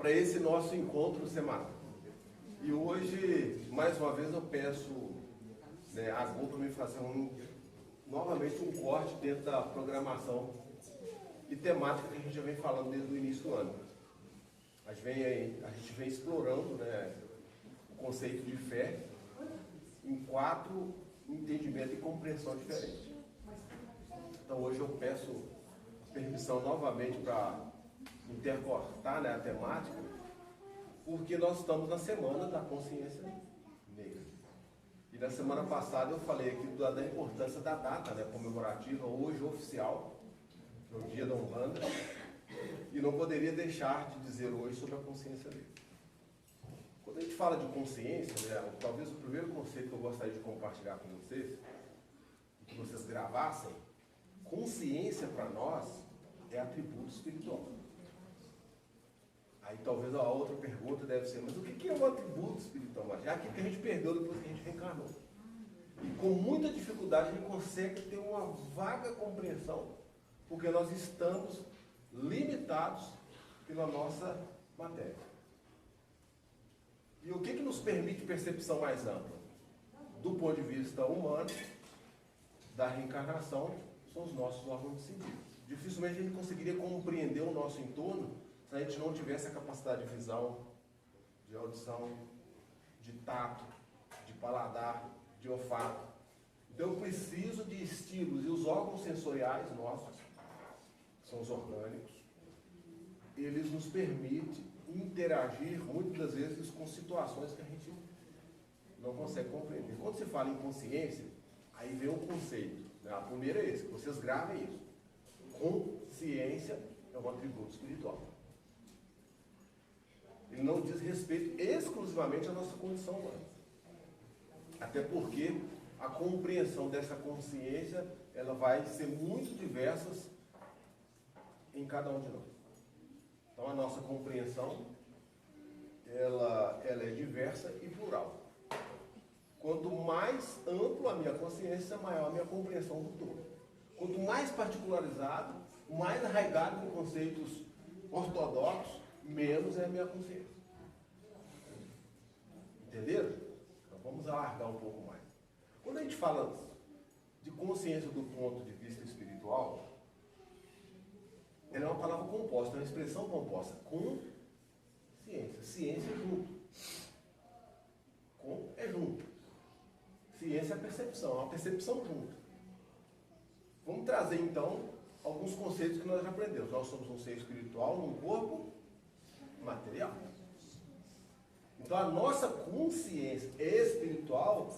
para esse nosso encontro semanal. E hoje, mais uma vez, eu peço a Gol para me fazer novamente um corte dentro da programação e temática que a gente já vem falando desde o início do ano. A gente vem explorando o conceito de fé em 4 entendimentos e compreensão diferentes. Então hoje eu peço permissão novamente para intercortar a temática, porque nós estamos na Semana da Consciência Negra. E na semana passada eu falei aqui da importância da data comemorativa, hoje oficial, no Dia da Umbanda, e não poderia deixar de dizer hoje sobre a consciência negra. Quando a gente fala de consciência, talvez o primeiro conceito que eu gostaria de compartilhar com vocês, que vocês gravassem, consciência para nós é atributo espiritual. Aí talvez a outra pergunta deve ser, mas o que é um atributo espiritual? É aquilo que a gente perdeu depois que a gente reencarnou. E com muita dificuldade a gente consegue ter uma vaga compreensão, porque nós estamos limitados pela nossa matéria. E o que nos permite percepção mais ampla? Do ponto de vista humano, da reencarnação, são os nossos órgãos de sentido. Dificilmente a gente conseguiria compreender o nosso entorno se a gente não tivesse a capacidade de visão, de audição, de tato, de paladar, de olfato. Então eu preciso de estímulos, e os órgãos sensoriais nossos, que são os orgânicos, eles nos permitem interagir muitas das vezes com situações que a gente não consegue compreender. Quando se fala em consciência, aí vem um conceito. A primeira é esse, que vocês gravem isso. Consciência é um atributo espiritual. Ele não diz respeito exclusivamente à nossa condição humana. Até porque a compreensão dessa consciência, ela vai ser muito diversa em cada um de nós. Então a nossa compreensão, ela é diversa e plural. Quanto mais amplo a minha consciência, maior a minha compreensão do todo. Quanto mais particularizado, mais arraigado em conceitos ortodoxos, menos é a minha consciência. Entenderam? Então vamos alargar um pouco mais. Quando a gente fala de consciência do ponto de vista espiritual, ela é uma palavra composta, é uma expressão composta. Consciência. Ciência é junto. Com é junto. Ciência é a percepção, é uma percepção junto. Vamos trazer então alguns conceitos que nós já aprendemos. Nós somos um ser espiritual num corpo material. Então a nossa consciência espiritual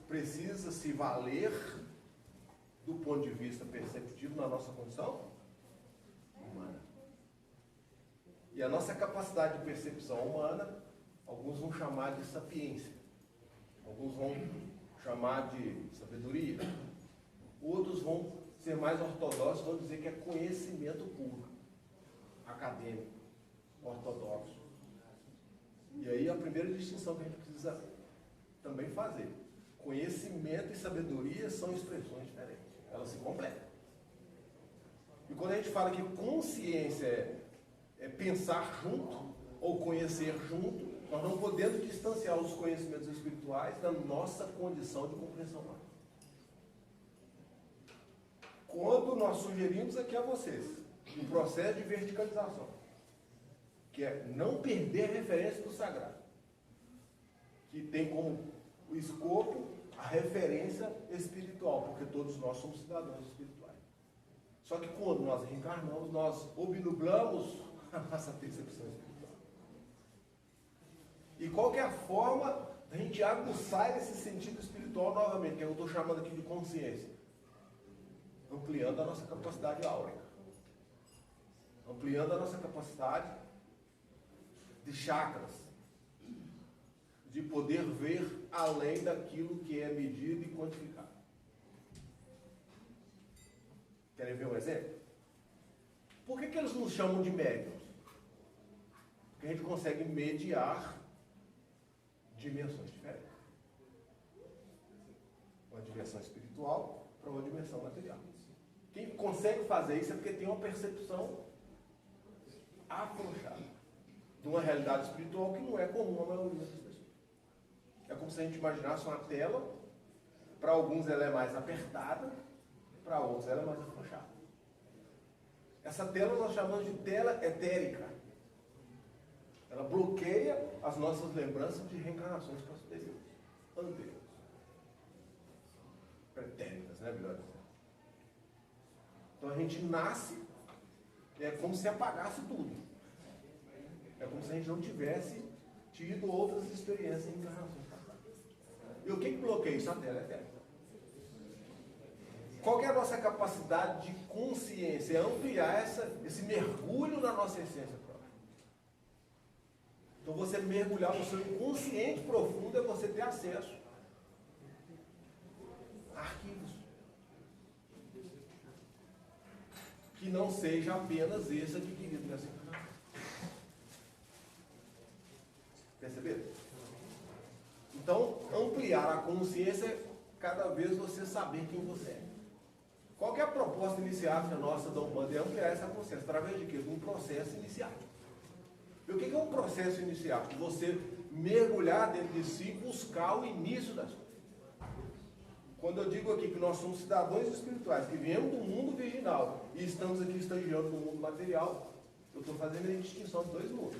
precisa se valer do ponto de vista perceptivo na nossa condição humana. E a nossa capacidade de percepção humana, alguns vão chamar de sapiência, alguns vão chamar de sabedoria, outros vão ser mais ortodoxos, vão dizer que é conhecimento puro, acadêmico, ortodoxo. E aí a primeira distinção que a gente precisa também fazer: conhecimento e sabedoria são expressões diferentes, elas se completam. E quando a gente fala que consciência é pensar junto, ou conhecer junto, nós não podemos distanciar os conhecimentos espirituais da nossa condição de compreensão humana. Quando nós sugerimos aqui a vocês um processo de verticalização, que é não perder a referência do sagrado, que tem como o escopo a referência espiritual, porque todos nós somos cidadãos espirituais. Só que quando nós reencarnamos, nós obnublamos a nossa percepção espiritual. E qual que é a forma da gente aguçar esse sentido espiritual novamente, que eu estou chamando aqui de consciência? Ampliando a nossa capacidade áurica. Ampliando a nossa capacidade de chakras. De poder ver além daquilo que é medido e quantificado. Querem ver um exemplo? Por que eles nos chamam de médiuns? Porque a gente consegue mediar dimensões diferentes. Uma dimensão espiritual para uma dimensão material. Quem consegue fazer isso é porque tem uma percepção afrouxada. de uma realidade espiritual que não é comum à maioria das pessoas. É como se a gente imaginasse uma tela, para alguns ela é mais apertada, para outros ela é mais afrouxada. Essa tela nós chamamos de tela etérica. Ela bloqueia as nossas lembranças de reencarnações posteriores, anteriores. Pretéritas, né, melhor dizendo. Então a gente nasce, é como se apagasse tudo. É como se a gente não tivesse tido outras experiências em encarnações passadas. E o que bloqueia isso? A tela etérica. Qual que é a nossa capacidade de consciência? É ampliar esse mergulho na nossa essência própria. Então você mergulhar no seu inconsciente profundo é você ter acesso a arquivos. Que não seja apenas esse adquirido nessa encarnação. Perceberam? Então, ampliar a consciência é cada vez você saber quem você é. Qual que é a proposta iniciática nossa da Umbanda? É ampliar essa consciência. Através de quê? De um processo iniciático. E o que é um processo iniciático? Você mergulhar dentro de si e buscar o início das coisas. Quando eu digo aqui que nós somos cidadãos espirituais, que viemos do mundo virginal e estamos aqui estagiando no mundo material, eu estou fazendo a distinção de dois mundos.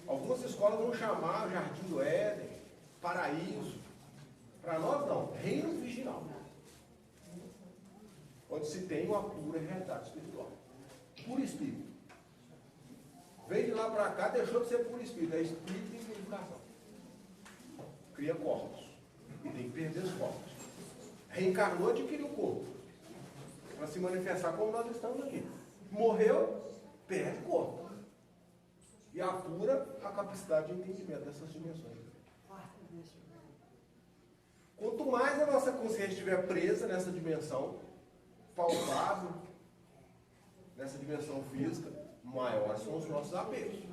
Algumas escolas vão chamar Jardim do Éden, Paraíso. Para nós não, Reino Virginal. Onde se tem uma pura realidade espiritual. Puro espírito. Veio de lá para cá, deixou de ser puro espírito. É espírito em purificação. Cria corpos. E tem que perder os corpos. Reencarnou, adquiriu o corpo. Para se manifestar como nós estamos aqui. Morreu, perde o corpo. E apura a capacidade de entendimento dessas dimensões. Quanto mais a nossa consciência estiver presa nessa dimensão palpável, nessa dimensão física, maiores são os nossos apegos.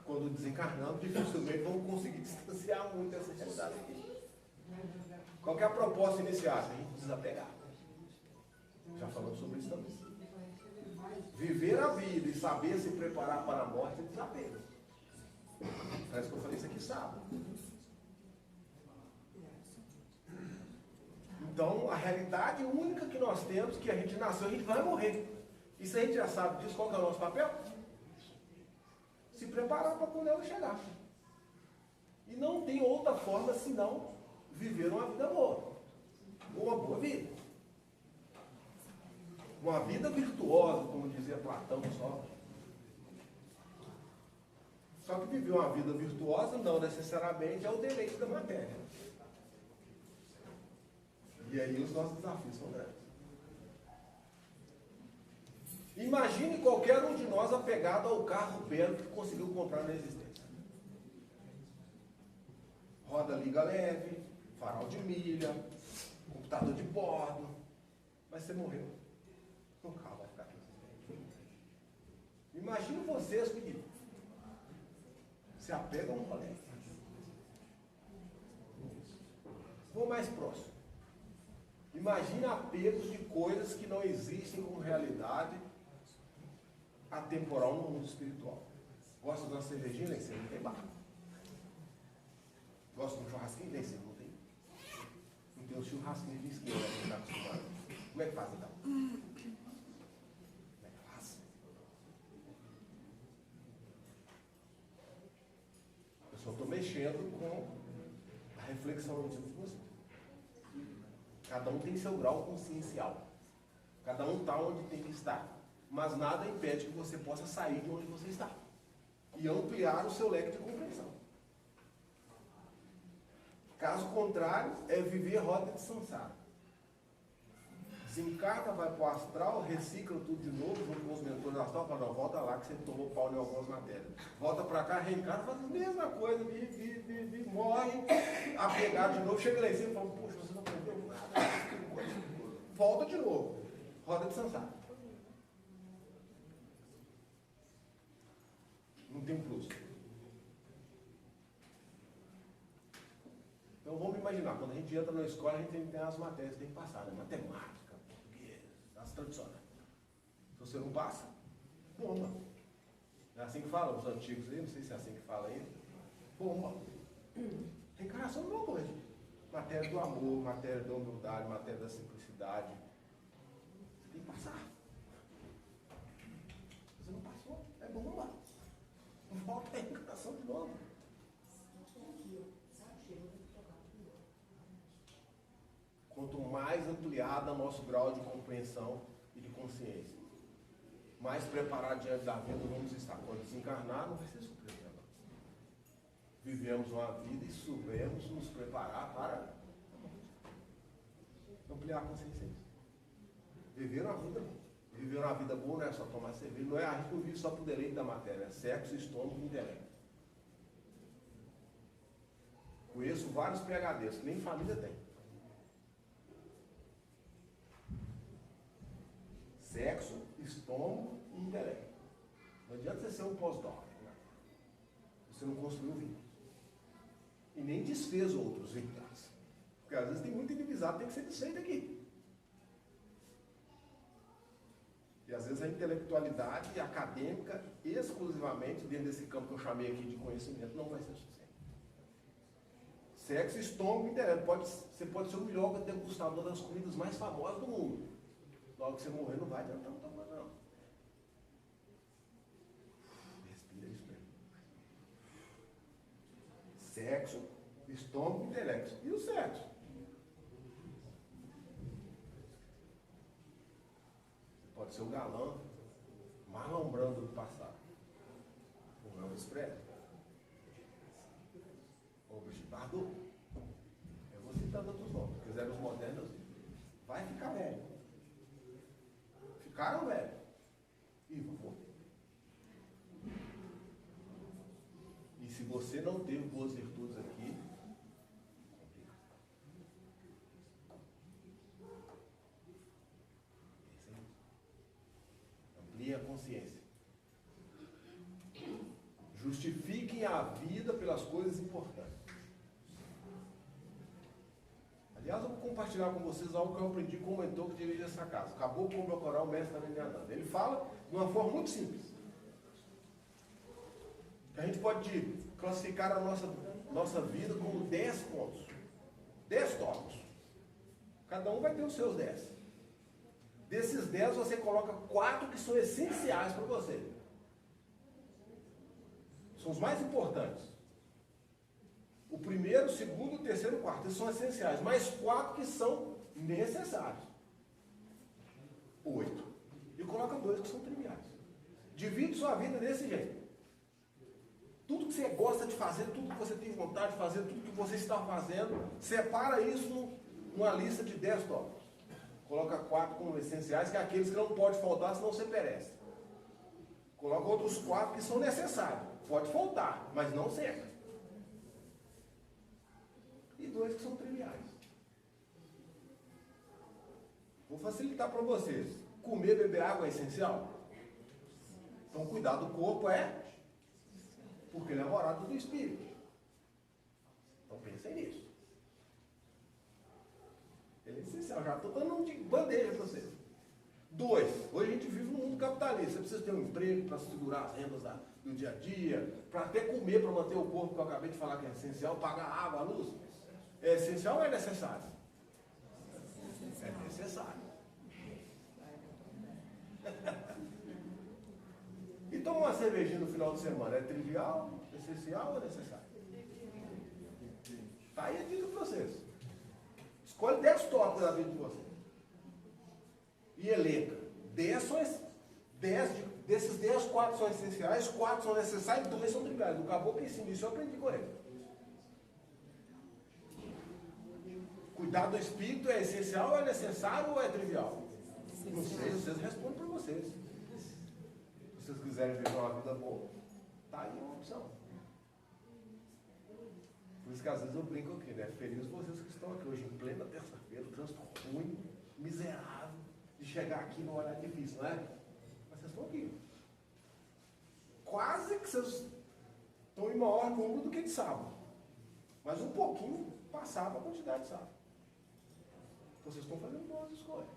Quando desencarnamos, dificilmente vamos conseguir distanciar muito dessa realidade aqui. Qual que é a proposta inicial? A gente desapegar. Já falamos sobre isso também. Viver a vida e saber se preparar para a morte é desapego. Parece que eu falei isso aqui sábado. Então, a realidade única que nós temos, que a gente nasceu, a gente vai morrer. E se a gente já sabe disso, qual que é o nosso papel? Se preparar para quando ela chegar. E não tem outra forma senão viver uma vida boa. Uma boa vida. Uma vida virtuosa, como dizia Platão só. Só que viver uma vida virtuosa não necessariamente é o deleite da matéria. E aí os nossos desafios são grandes. Imagine qualquer um de nós apegado ao carro belo que conseguiu comprar na existência. Roda liga leve, farol de milha, computador de bordo. Mas você morreu. O carro vai ficar aqui. Imagine vocês, menino. Se apegam a um rolê. Vou mais próximo. Imagine apegos de coisas que não existem como realidade atemporal no mundo espiritual. Gosta de uma cervejinha? Nem sei, não tem bar. Gosta de um churrasquinho? Nem sei, não tem. Não tem um churrasquinho de esquina, né, que está acostumado. Como é que faz então? Como é que faz? Eu só estou mexendo com a reflexão de você. Cada um tem seu grau consciencial. Cada um está onde tem que estar. Mas nada impede que você possa sair de onde você está. E ampliar o seu leque de compreensão. Caso contrário, é viver roda de samsara. Desencarna, vai para o astral, recicla tudo de novo, junto com os mentores astral, fala, não, volta lá que você tomou pau em algumas matérias. Volta para cá, reencarna, faz a mesma coisa, morre, apegado de novo, chega lá em cima e fala, poxa, você não aprendeu nada. Volta de novo. Roda de samsara. Não tem plus. Então vamos imaginar, quando a gente entra na escola, a gente tem as matérias que tem que passar, né? Matemática, português, as tradicionais. Se você não passa, bomba. É assim que falam os antigos aí, não sei se é assim que fala ainda. Bomba. Reencarnação é uma coisa. Matéria do amor, matéria da humildade, matéria da simplicidade. Você tem que passar. Você não passou, é bomba. Não volta a reencarnação de novo. Quanto mais ampliado o nosso grau de compreensão e de consciência, mais preparado diante da vida vamos estar. Quando desencarnar, não vai ser surpresa. Vivemos uma vida e soubemos nos preparar para ampliar a consciência. Viver uma vida boa. Viver uma vida boa não é só tomar cerveja, não é a gente não vive só por deleite da matéria, é sexo, estômago e intelecto. Conheço vários PhDs que nem família tem. Sexo, estômago e intelecto. Não adianta você ser um pós-doc. Né? Você não construiu vínculos. E nem desfez outros vínculos. Porque às vezes tem muito inimizado, tem que ser desfeito aqui. E às vezes a intelectualidade acadêmica, exclusivamente dentro desse campo que eu chamei aqui de conhecimento, não vai ser suficiente. Sexo, estômago e intelecto. Você pode ser o melhor degustador das comidas mais famosas do mundo. Logo que você morrer, não vai adiantar muita coisa, não. Respira isso mesmo. Sexo, estômago e intelecto. E o sexo? Você pode ser o galã, Marlon Brando do passado. O Elvis Presley. Ou o Brigitte Bardot. Eu vou citando outros nomes. Se quiser os modernos, vai ficar velho. Ficaram velho. E vou. E se você não teve boas virtudes aqui, complica. Amplie a consciência. Justifiquem a vida pelas coisas importantes. Aliás, eu vou compartilhar com vocês algo que eu aprendi com o mentor que dirige essa casa. Acabou com o meu coral, o mestre também me andando. Ele fala de uma forma muito simples. A gente pode classificar a nossa vida como 10 pontos. 10 tópicos. Cada um vai ter os seus 10. Desses 10, você coloca 4 que são essenciais para você. São os mais importantes. O primeiro, o segundo, o terceiro e o quarto. Eles são essenciais. Mais 4 que são necessários. 8. E coloca 2 que são triviais. Divide sua vida desse jeito. Tudo que você gosta de fazer, tudo que você tem vontade de fazer, tudo que você está fazendo, separa isso numa lista de 10 tópicos. Coloca 4 como essenciais, que é aqueles que não pode faltar, senão você perece. Coloca outros 4 que são necessários. Pode faltar, mas não sempre. E 2 que são triviais. Vou facilitar para vocês. Comer, beber água é essencial? Então cuidar do corpo é porque ele é morada do espírito. Então pensem nisso. Ele é essencial. Já estou dando um de bandeja para vocês. 2. Hoje a gente vive num mundo capitalista. Você precisa ter um emprego para segurar as rendas do dia a dia, para até comer, para manter o corpo, que eu acabei de falar que é essencial, pagar água, a luz. É essencial ou é necessário? É necessário. E tomar uma cervejinha no final de semana é trivial, essencial ou necessário? Está aí a dica para vocês. Escolhe 10 tópicos da vida de vocês. E elenca. 10 são desses 10, 4 são essenciais, 4 são necessários e 2 são triviais. No caboclo esse início eu aprendi com ele. Cuidar do espírito é essencial, é necessário ou é trivial? Não sei, vocês respondem para vocês. Se vocês quiserem viver uma vida boa, está aí uma opção. Por isso que às vezes eu brinco aqui, né? Feliz vocês que estão aqui hoje, em plena terça-feira, o trânsito ruim, miserável, de chegar aqui no horário difícil, não é? Mas vocês estão aqui. Quase que vocês estão em maior número do que de sábado. Mas um pouquinho passava a quantidade de sábado. Vocês estão fazendo boas escolhas.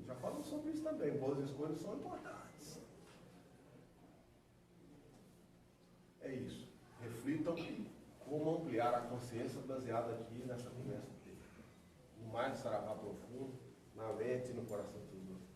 Já falamos sobre isso também. Boas escolhas são importantes. reflitam e como ampliar a consciência baseada aqui nessa conversa. No mais, saravá profundo, na mente e no coração de todos.